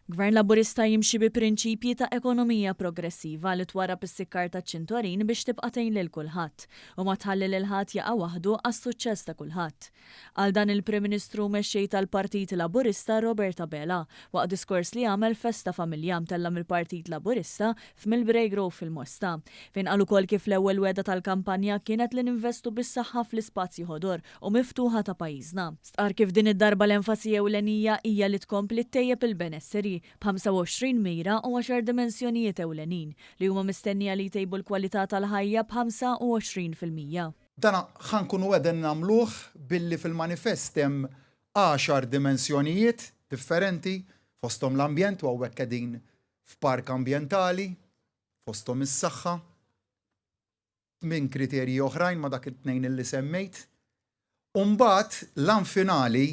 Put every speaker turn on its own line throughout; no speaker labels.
Gvern Laburista jimxi bi prinċipji ta' ekonomija progressiva li twarab is-sikkar taċ-ċintorin biex tibqa' tgħin lil kulħadd u ma tħalli lil ħadd jaqa' waħdu għas-suċċess ta' kulħadd. Għal dan il-Prim Ministru mexxej tal-Partit Laburista Robert Abela waqt diskors li għamel festa familja mtella mill-Partit Laburista f'Millbrae Grove fil-Mosta, fejn qal ukoll kif l-ewwel weda tal-kampanja kienet li ninvestu bis-saħħa fl-ispazji ħodor u miftuħa ta' pajjiżna. Stqar kif din id-darba l-enfasi ewlenija hija li tkompli ttejjeb il-benesseri b'25 mira u 10 dimensjonijiet ewlenin li huma mistennija li jtejbu l-kwalità tal-ħajja b'25%.
Dana ħankunu għedin namluħ billi fil-manifest hemm 10 dimensjonijiet differenti fosthom l-ambjent u għawek qegħdin f'park ambjentali, fosthom is-saħħa, minn kriterji oħrajn ma dak it-tnejn illi semmejt. U mbagħad lan finali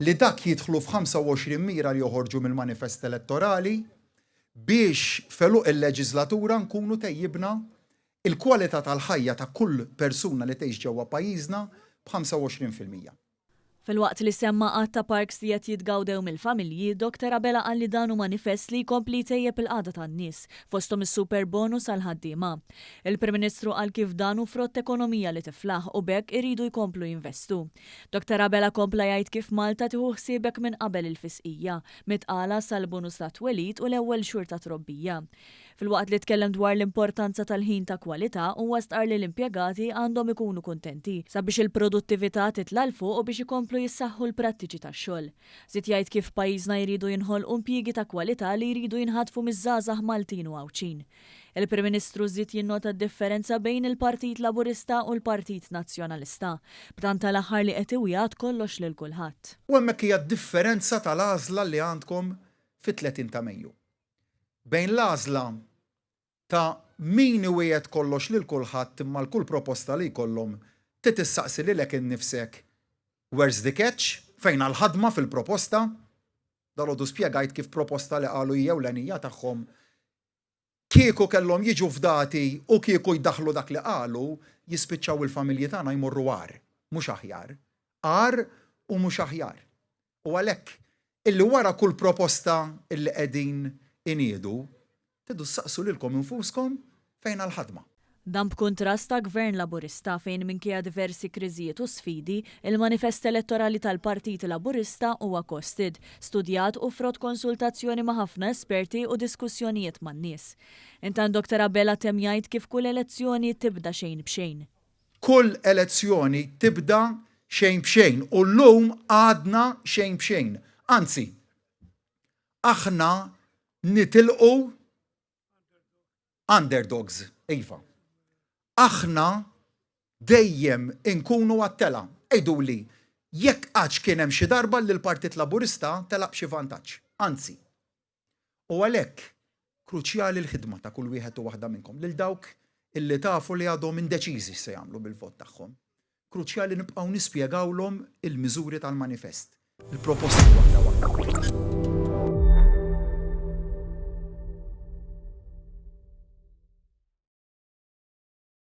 li dak jidħlu f'25 mira li joħorġu mill-manifest elettorali biex feluq il-leġislatura nkunu tejjibna il-kwalità tal-ħajja ta' kull persuna li tgħix ġewwa pajjiżna b'25%.
Fil-waqt li semma qatt ta' parks li qed jitgawdew mill-familji, Dr. Abela qal li dan hu manifest li jkompli jtejjeb il-qagħda tan-nies fosthom is-super bonus għal ħaddiema. Il-Prim Ministru qal kif dan hu frott ekonomija li tiflaħ u bekk iridu jkomplu jinvestu. Dr. Abela kompla jgħid kif Malta tieħu ħsiebek minn qabel il-fisqija, mitqala sal-bonus ta' twelid u l-ewwel xhur ta' trobbija. Fil-waqt li tkellem dwar l-importanza tal-ħin ta' kwalità huwa stqar li l-impjegati għandhom ikunu kuntenti sabiex il-produttività titla' l fuq u biex ikomplu jissaħħu l-prattiċi tax-xogħol. Żied jgħid kif pajjiżna jridu jinħolqu impjiegi ta' kwalità li jridu jinħatfu miż-żgħażagħ Maltin u Għawċin. Il-Prim Ministru żied jinnota d-differenza bejn il-Partit Laburista u l-Partit Nazzjonalista, b'tant tal-aħħar li qed iwjad kollox lil kulħadd.
U hemmhekk hija d-differenza tal-għażla li għandkom fit-30 ta' Mejju. Bejn l-għażla ta' min iwiegħed kollox lil kulħadd imma l-kull proposta li jkollhom titissaqsi lilek innifsek where's the catch fejn għall-ħadma fil-proposta. Dalodu spjegajt kif proposta li qalu hija ewlenija tagħhom kieku kellhom jiġu fdati u kieku jdaħlu dak li qalu jispiċċaw il-familji tagħna jmorru għar, mhux aħjar. Għar u mhux aħjar. U għalhekk illi wara kull proposta illi qegħdin iniedu tiddu ssaqsu lilkom infuskom fejn għall-ħadma.
Dan b'kuntrast ta' Gvern Laburista fejn minkejja diversi kriżijiet u sfidi, il-manifest elettorali tal-Partit Laburista huwa kosted, studjat u frott konsultazzjoni ma' ħafna esperti u diskussjonijiet man-nies. Intant Dr. Abela temm jgħid kif kull elezzjoni tibda xejn b'xejn.
Kull elezzjoni tibda xejn b'xejn u llum għadna xejn b'xejn. Anzi, aħna nitilqu underdogs, iva. Aħna dejjem inkunu għattela. Ejdu li, jekk għax kien hemm xi darba li l-Partit Laburista telaq xi vantaġġ. Anzi. U għalhekk kruċjali l-ħidma ta' kull wieħed u waħda minnkom lil dawk illi tafu li għadhom indeċiżi se jagħmlu bil-vot tagħhom. Kruċjali nibqgħu nispjegawlhom il-miżuri tal-manifest, il-proposti waħda waħda.